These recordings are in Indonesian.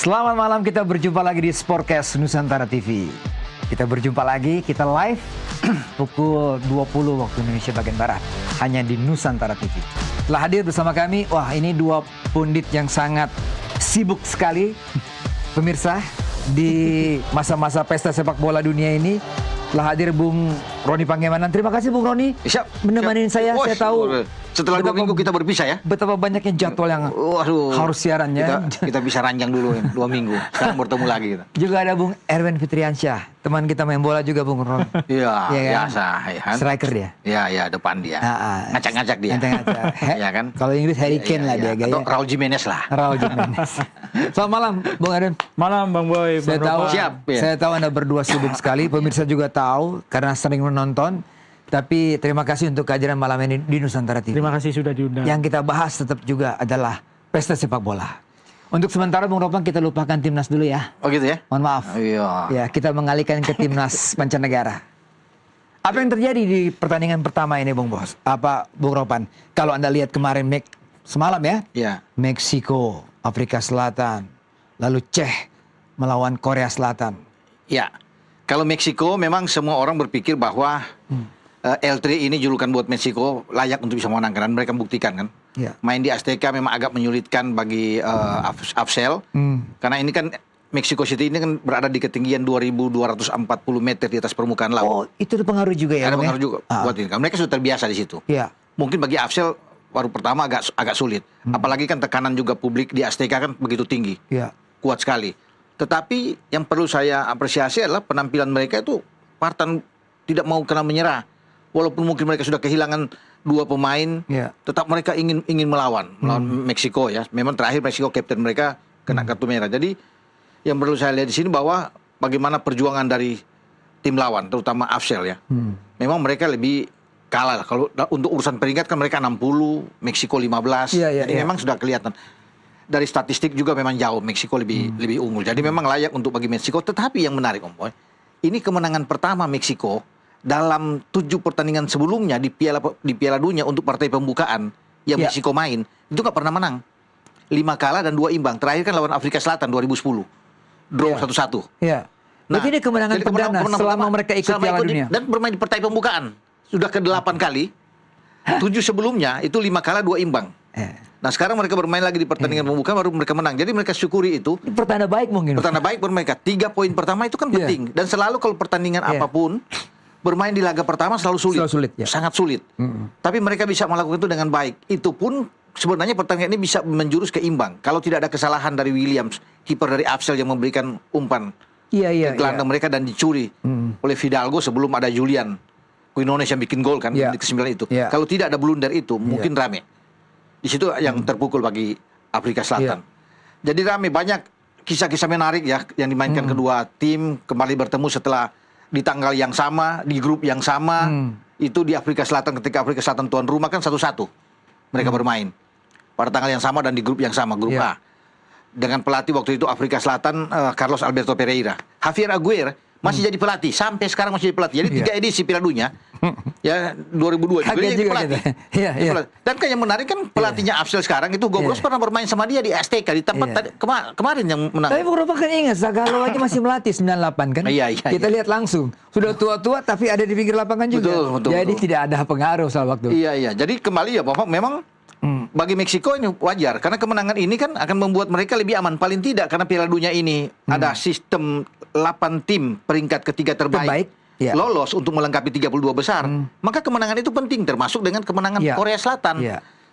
Selamat malam, kita berjumpa lagi di Sportcast Nusantara TV. Kita berjumpa lagi, kita live pukul 20 waktu Indonesia bagian Barat. Hanya di Nusantara TV. Telah hadir bersama kami, wah ini dua pundit yang sangat sibuk sekali. Pemirsa, di masa-masa pesta sepak bola dunia ini. Telah hadir Bung Roni Pangemanan. Terima kasih Bung Roni. Siap. Menemani saya tahu. Setelah 2 minggu kita berpisah ya. Betapa banyaknya jadwal yang harus siarannya. Kita bisa ranjang dulu 2 minggu. Sekarang bertemu lagi kita. Juga ada Bung Erwin Fitriansyah. Teman kita main bola juga Bung Ron. Iya, kan? biasa. Ya, kan? Striker dia. Iya, depan dia. Ngacak-ngacak dia. Ngacak-ngacak. Iya kan? Kalau Inggris Harry Kane lah dia gaya. Atau Raul Jimenez lah. Raul Jimenez. Selamat malam Bung Erwin. Malam Bang Boy. Saya tahu, siap, ya. Saya tahu Anda berdua sibuk sekali. Pemirsa juga tahu karena sering menonton. Tapi terima kasih untuk kehadiran malam ini di Nusantara TV. Terima kasih sudah diundang. Yang kita bahas tetap juga adalah pesta sepak bola. Untuk sementara Bung Ropang kita lupakan timnas dulu ya. Oh gitu ya? Mohon maaf. Iya. Ya, kita mengalihkan ke timnas mancanegara. Apa yang terjadi di pertandingan pertama ini Bung Bos? Bung Ropan? Kalau Anda lihat kemarin semalam ya. Iya. Meksiko, Afrika Selatan, lalu Czech melawan Korea Selatan. Ya. Kalau Meksiko memang semua orang berpikir bahwa L3 ini julukan buat Meksiko layak untuk bisa memenangkan, dan mereka buktikan kan. Ya. Main di Azteca memang agak menyulitkan bagi Afsel karena ini kan Mexico City ini kan berada di ketinggian 2.240 meter di atas permukaan laut. Oh, itu pengaruh juga ya? Ada pengaruh juga buat ini. Mereka sudah terbiasa di situ. Ya. Mungkin bagi Afsel baru pertama agak sulit. Apalagi kan tekanan juga publik di Azteca kan begitu tinggi. Ya. Kuat sekali. Tetapi yang perlu saya apresiasi adalah penampilan mereka itu Spartan tidak mau kena menyerah. Walaupun mungkin mereka sudah kehilangan 2 pemain, tetap mereka ingin melawan Meksiko ya. Memang terakhir Meksiko kapten mereka kena kartu merah. Jadi yang perlu saya lihat di sini bahwa bagaimana perjuangan dari tim lawan, terutama Afsel ya. Memang mereka lebih kalah. Kalau untuk urusan peringkat kan mereka 60, Meksiko 15. Jadi memang sudah kelihatan. Dari statistik juga memang jauh Meksiko lebih unggul. Jadi memang layak untuk bagi Meksiko. Tetapi yang menarik Om Boy, ini kemenangan pertama Meksiko dalam 7 pertandingan sebelumnya di Piala Dunia untuk partai pembukaan yang Meksiko main, itu nggak pernah menang. 5 kalah dan 2 imbang. Terakhir kan lawan Afrika Selatan 2010. Draw 1-1. Iya. Nah, jadi kemenangan perdana selama mereka ikut Piala Dunia. Dan bermain di partai pembukaan. Sudah ke-8 kali. 7 sebelumnya itu 5 kalah 2 imbang. Nah sekarang mereka bermain lagi di pertandingan pembukaan baru mereka menang. Jadi mereka syukuri itu. Ini pertanda baik mungkin. Pertanda baik buat mereka. 3 poin pertama itu kan penting. Dan selalu kalau pertandingan apapun bermain di laga pertama selalu sulit. Sangat sulit. Tapi mereka bisa melakukan itu dengan baik. Itu pun sebenarnya pertandingan ini bisa menjurus ke imbang. Kalau tidak ada kesalahan dari Williams, kiper dari Afsel yang memberikan umpan ke gelandang mereka dan dicuri oleh Fidalgo sebelum ada Julian Quinones yang bikin gol kan di ke-9 itu. Kalau tidak ada blunder itu mungkin rame. Di situ yang terpukul bagi Afrika Selatan. Jadi rame, banyak kisah-kisah menarik ya yang dimainkan kedua tim kembali bertemu setelah di tanggal yang sama, di grup yang sama. Itu di Afrika Selatan, ketika Afrika Selatan tuan rumah kan 1-1 mereka bermain pada tanggal yang sama dan di grup yang sama, grup A, dengan pelatih waktu itu Afrika Selatan Carlos Alberto Pereira. Javier Aguirre masih jadi pelatih sampai sekarang, masih jadi pelatih. Jadi 3 edisi Piala Dunia ya 2002 juga dia jadi pelatih. Dan kan yang menarik kan pelatihnya Afsel sekarang itu Goblos pernah bermain sama dia di Azteca di tempat kemarin yang menang. Tapi Bung Ropa kan ingat Zagallo aja masih melatih 98 kan. Kita lihat langsung sudah tua-tua tapi ada di pinggir lapangan juga. Jadi tidak ada pengaruh soal waktu. Iya. Jadi kembali ya Bapak, memang bagi Meksiko ini wajar karena kemenangan ini kan akan membuat mereka lebih aman. Paling tidak karena Piala Dunia ini ada sistem 8 tim peringkat ketiga terbaik. Lolos untuk melengkapi 32 besar, maka kemenangan itu penting, termasuk dengan kemenangan Korea Selatan.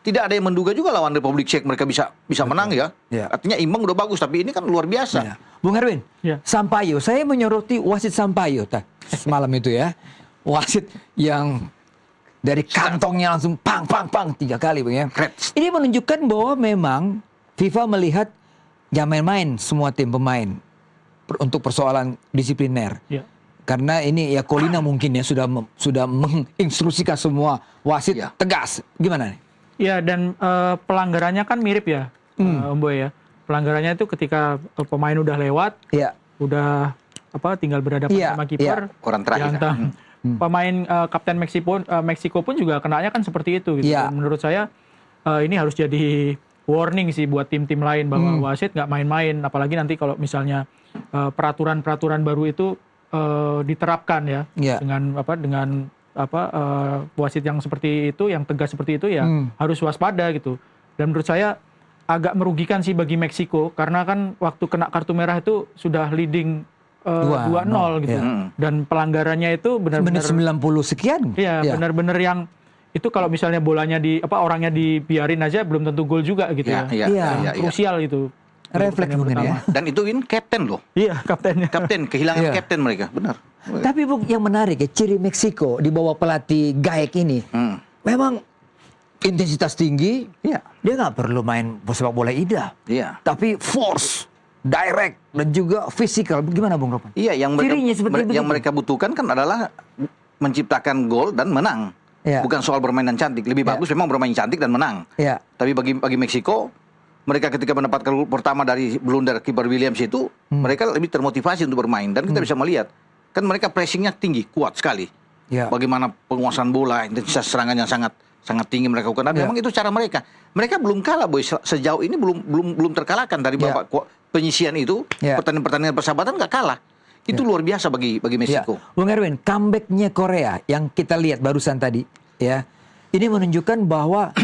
Tidak ada yang menduga juga lawan Republik Czech mereka bisa menang ya. Artinya imbang udah bagus, tapi ini kan luar biasa. Bung Erwin, Sampaio, saya menyoroti wasit Sampaio semalam itu ya, wasit yang dari kantongnya langsung pang 3 kali Bung ya. Ini menunjukkan bahwa memang FIFA melihat jangan main-main semua tim pemain untuk persoalan disipliner. Karena ini ya Colina mungkin ya sudah menginstruksikan semua wasit tegas. Gimana nih? Ya, dan pelanggarannya kan mirip ya, Om Boy ya. Pelanggarannya itu ketika pemain udah lewat, udah tinggal berhadapan sama kiper. Orang terakhir. Pemain kapten Meksiko pun juga kenanya kan seperti itu gitu. Menurut saya ini harus jadi warning sih buat tim-tim lain bahwa wasit nggak main-main, apalagi nanti kalau misalnya peraturan-peraturan baru itu diterapkan ya dengan wasit yang seperti itu, yang tegas seperti itu ya harus waspada gitu. Dan menurut saya agak merugikan sih bagi Meksiko karena kan waktu kena kartu merah itu sudah leading 2-0 gitu. Dan pelanggarannya itu benar-benar 90 sekian. Iya, benar-benar yang itu kalau misalnya bolanya orangnya dibiarin aja belum tentu gol juga gitu ya. Krusial itu. Refleks mungkin ya. Dan itu kapten loh. Iya, kaptennya. Kapten, kehilangan kapten mereka, benar. Tapi Bung, yang menarik ya, ciri Meksiko di bawah pelatih Gaek ini, memang intensitas tinggi, dia nggak perlu main sepak bola indah. Tapi force, direct, dan juga physical. Gimana Bung Ropan? Iya, yang mereka butuhkan kan adalah menciptakan gol dan menang. Bukan soal bermain dan cantik. Lebih bagus memang bermain cantik dan menang. Tapi bagi Meksiko, mereka ketika mendapatkan gol pertama dari blunder kiper Williams itu, mereka lebih termotivasi untuk bermain. Dan kita bisa melihat, kan mereka pressingnya tinggi, kuat sekali. Bagaimana penguasaan bola, intensitas serangan yang sangat tinggi mereka lakukan. Dan memang itu cara mereka. Mereka belum kalah, boy. Sejauh ini belum terkalahkan dari babak penyisian itu. Pertandingan persahabatan nggak kalah. Itu luar biasa bagi Meksiko. Bung Erwin, comeback-nya Korea yang kita lihat barusan tadi, ya, ini menunjukkan bahwa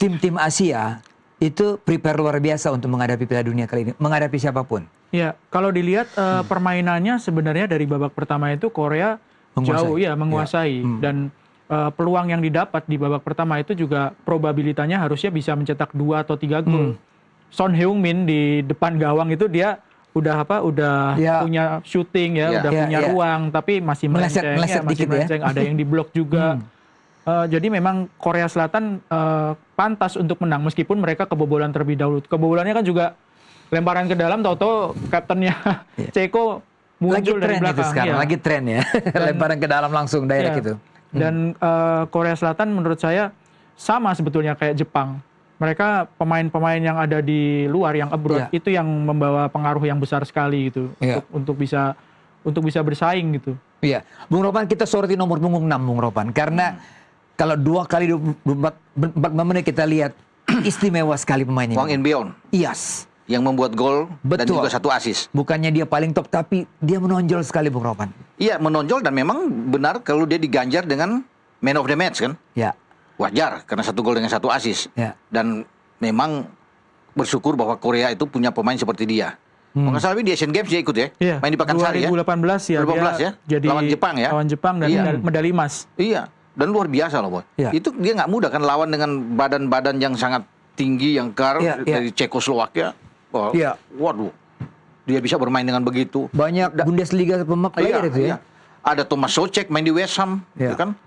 tim-tim Asia itu prepare luar biasa untuk menghadapi Piala Dunia kali ini, menghadapi siapapun. Ya, kalau dilihat permainannya sebenarnya dari babak pertama itu Korea menguasai. Dan peluang yang didapat di babak pertama itu juga probabilitasnya harusnya bisa mencetak 2 atau 3 gol. Son Heung-min di depan gawang itu dia udah punya shooting udah punya ruang, tapi masih melenceng, ada yang diblok juga. Jadi memang Korea Selatan pantas untuk menang meskipun mereka kebobolan terlebih dahulu. Kebobolannya kan juga lemparan ke dalam, toto kaptennya Ceko muncul dari belakang. Sekarang lagi tren ya. Lemparan ke dalam langsung direct itu. Dan Korea Selatan menurut saya sama sebetulnya kayak Jepang. Mereka pemain-pemain yang ada di luar yang abroad itu yang membawa pengaruh yang besar sekali gitu untuk bisa bersaing gitu. Iya, Bung Ropan, kita soroti nomor punggung 6 Bung Ropan karena kalau 2 kali 24 menit kita lihat istimewa sekali pemain ini. Hwang In-beon. Yes. Yang membuat gol dan juga 1 assist. Bukannya dia paling top, tapi dia menonjol sekali Bung Ropan. Iya, menonjol dan memang benar kalau dia diganjar dengan man of the match kan. Ya. Wajar karena 1 gol dengan 1 assist. Dan memang bersyukur bahwa Korea itu punya pemain seperti dia. Kalau salah di Asian Games dia ikut ya. Main di Pakansari 2018 ya. 2018 ya. Jadi lawan Jepang ya. Lawan Jepang dan medali emas. Iya. Dan luar biasa loh, Boy. Itu dia nggak mudah kan lawan dengan badan-badan yang sangat tinggi yang dari Cekoslowakia. Waduh. Dia bisa bermain dengan begitu. Banyak Bundesliga player itu ya. Ada Thomas Soucek main di West Ham, kan?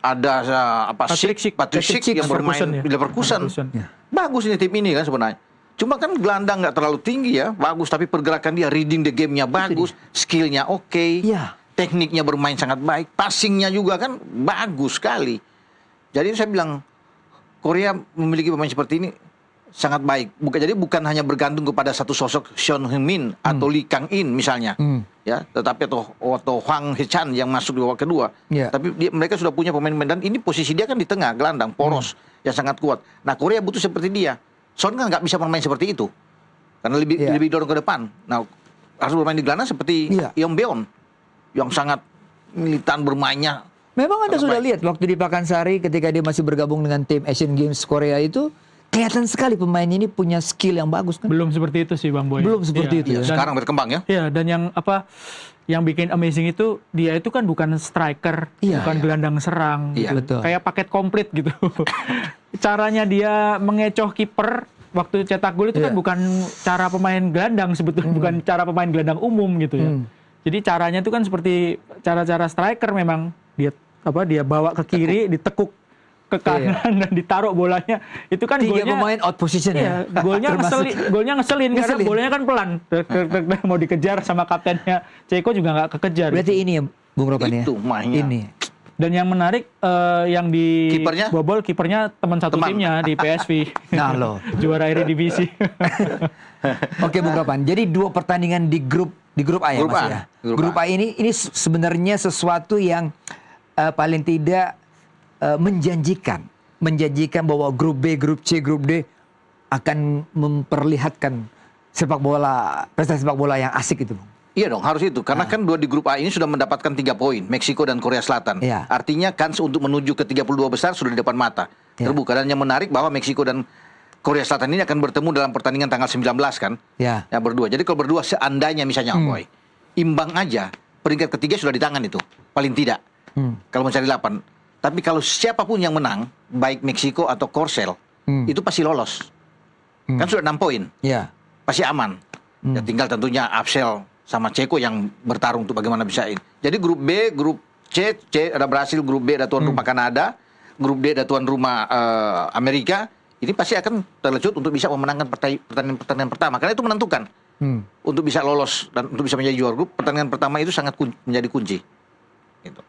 Ada Patrick Schick yang bermain di Leverkusen. Bagus ini tim ini kan sebenarnya. Cuma kan gelandang nggak terlalu tinggi ya, bagus, tapi pergerakan dia, reading the game-nya bagus, skillnya oke, tekniknya bermain sangat baik, passingnya juga kan bagus sekali. Jadi saya bilang Korea memiliki pemain seperti ini sangat baik. Jadi bukan hanya bergantung kepada satu sosok Son Heung-min atau Lee Kang-in misalnya, ya, tetapi atau Hwang Hee-chan yang masuk di babak kedua. Tapi mereka sudah punya pemain-pemain dan ini posisi dia kan di tengah, gelandang, poros yang sangat kuat. Nah Korea butuh seperti dia. Son kan nggak bisa bermain seperti itu, karena lebih dorong ke depan. Nah harus bermain di gelandang seperti Yeon-beon yang sangat militan bermainnya. Memang Anda sudah lihat waktu di Pakansari ketika dia masih bergabung dengan tim Asian Games Korea itu. Kelihatan sekali pemain ini punya skill yang bagus kan? Belum seperti itu sih Bang Boy. Belum seperti itu ya. Sekarang berkembang ya. Iya, dan yang bikin amazing itu dia itu kan bukan striker, bukan gelandang serang. Betul. Kayak paket komplit gitu. Caranya dia mengecoh kiper waktu cetak gol itu kan bukan cara pemain gelandang sebetulnya, bukan cara pemain gelandang umum gitu ya. Jadi caranya itu kan seperti cara-cara striker memang. Dia bawa ke kiri, ditekuk ke kanan dan ditaruh bolanya. Itu kan 3 golnya pemain out position ya. Golnya ngeselin karena bolanya kan pelan. Mau dikejar sama kaptennya Ceko juga nggak kekejar. Berarti ini ya Bung Ropan ya. Itu mainnya. Ini. Dan yang menarik yang di bobol kipernya teman satu timnya di PSV. Nah loh. Juara Eredivisie. Oke Bung Ropan. Jadi 2 pertandingan di grup A ya Mas ya. Grup A ini sebenarnya sesuatu yang paling tidak menjanjikan bahwa grup B, grup C, grup D akan memperlihatkan prestasi sepak bola yang asik itu, Bung. Iya dong, harus itu. Karena kan di grup A ini sudah mendapatkan 3 poin, Meksiko dan Korea Selatan. Iya. Artinya kans untuk menuju ke 32 besar sudah di depan mata. Terbuka. Dan yang menarik bahwa Meksiko dan Korea Selatan ini akan bertemu dalam pertandingan tanggal 19 kan? Ya. Ya berdua. Jadi kalau berdua seandainya misalnya Boy, imbang aja, peringkat ketiga sudah di tangan itu. Paling tidak. Kalau mencari 8. Tapi kalau siapapun yang menang, baik Meksiko atau Korsel, itu pasti lolos. Kan sudah 6 poin. Ya. Pasti aman. Ya tinggal tentunya Absel sama Ceko yang bertarung untuk bagaimana bisa ini. Jadi grup B, grup C ada Brasil, grup B ada tuan rumah Kanada, grup D ada tuan rumah Amerika. Ini pasti akan terlecut untuk bisa memenangkan pertandingan pertama. Karena itu menentukan untuk bisa lolos dan untuk bisa menjadi juara grup. Pertandingan pertama itu sangat menjadi kunci. Gitu.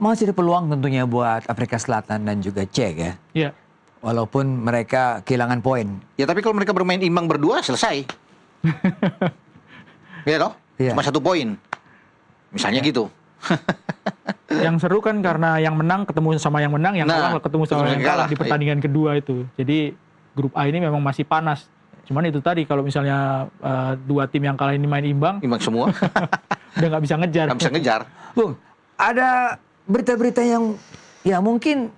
Masih ada peluang tentunya buat Afrika Selatan dan juga Cek ya. Iya. Walaupun mereka kehilangan poin. Ya tapi kalau mereka bermain imbang berdua selesai. Iya toh? Iya. Cuma 1 poin. Misalnya gitu. Yang seru kan karena yang menang ketemu sama yang menang, yang kalah ketemu sama yang kalah di pertandingan kedua itu. Jadi grup A ini memang masih panas. Cuman itu tadi kalau misalnya 2 tim yang kalah ini main imbang semua. udah nggak bisa ngejar. Nggak bisa ngejar. Bung, ada berita-berita yang ya mungkin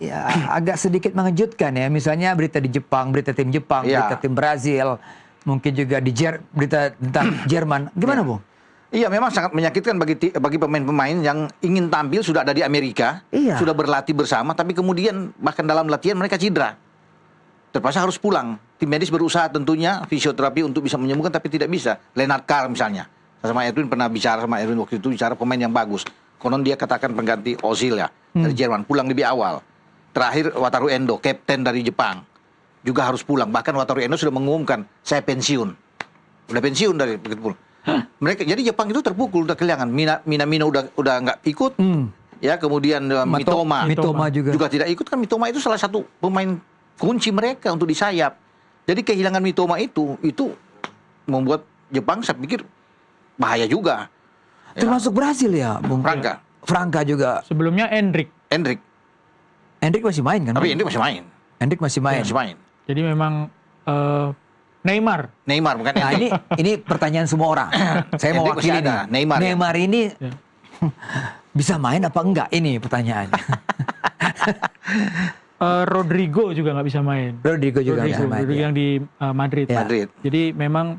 ya agak sedikit mengejutkan ya. Misalnya berita di Jepang, berita tim Jepang, berita tim Brazil, mungkin juga di berita tentang Jerman. Gimana, Bung? Iya, memang sangat menyakitkan bagi pemain-pemain yang ingin tampil sudah ada di Amerika, sudah berlatih bersama, tapi kemudian bahkan dalam latihan mereka cedera. Terpaksa harus pulang. Tim medis berusaha tentunya fisioterapi untuk bisa menyembuhkan, tapi tidak bisa. Lennart Carr misalnya. Sama Edwin pernah bicara sama Edwin waktu itu, bicara pemain yang bagus. Konon dia katakan pengganti Ozil ya, dari Jerman, pulang lebih awal. Terakhir Wataru Endo, kapten dari Jepang, juga harus pulang. Bahkan Wataru Endo sudah mengumumkan, saya pensiun. Udah pensiun dari begitu. Mereka jadi Jepang itu terpukul, udah kehilangan. Minamino udah nggak ikut. Ya, kemudian Mitoma juga tidak ikut. Kan Mitoma itu salah satu pemain kunci mereka untuk di sayap. Jadi kehilangan Mitoma itu membuat Jepang saya pikir bahaya juga. Termasuk Brasil ya, Bung. Franka juga. Sebelumnya Endrick masih main kan? Tapi Endrick masih main. Endrick masih main. Jadi memang Neymar bukan nah, ini pertanyaan semua orang. Saya mau wakili nih. Neymar ini bisa main apa enggak? Ini pertanyaannya. Rodrigo juga nggak bisa main. Rodrigo yang di Madrid. Jadi memang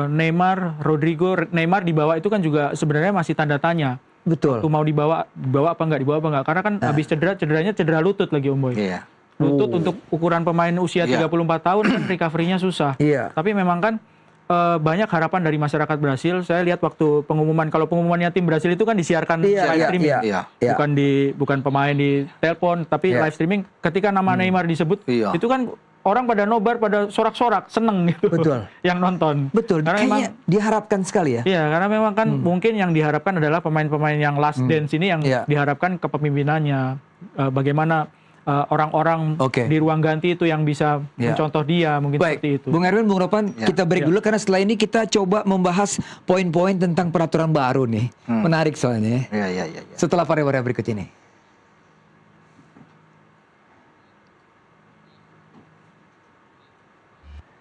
Neymar di bawah itu kan juga sebenarnya masih tanda tanya. Betul. Waktu mau dibawa apa enggak? Karena kan habis cederanya cedera lutut lagi Om Boy. Iya. Lutut untuk ukuran pemain usia 34 tahun kan recovery-nya susah. Iya. Tapi memang kan banyak harapan dari masyarakat Brasil. Saya lihat waktu kalau pengumumannya tim Brasil itu kan disiarkan live streaming. Bukan pemain di telepon, tapi live streaming. Ketika nama Neymar disebut, itu kan orang pada nobar, pada sorak-sorak, seneng gitu. Betul. Yang nonton. Betul. Karena kayaknya memang diharapkan sekali ya. Iya, karena memang kan mungkin yang diharapkan adalah pemain-pemain yang last dance ini yang diharapkan kepemimpinannya. Bagaimana orang-orang di ruang ganti itu yang bisa mencontoh dia, mungkin seperti itu. Bung Erwin, Bung Ropan, kita break dulu karena setelah ini kita coba membahas poin-poin tentang peraturan baru nih. Menarik soalnya. Iya. Setelah variabel berikut ini.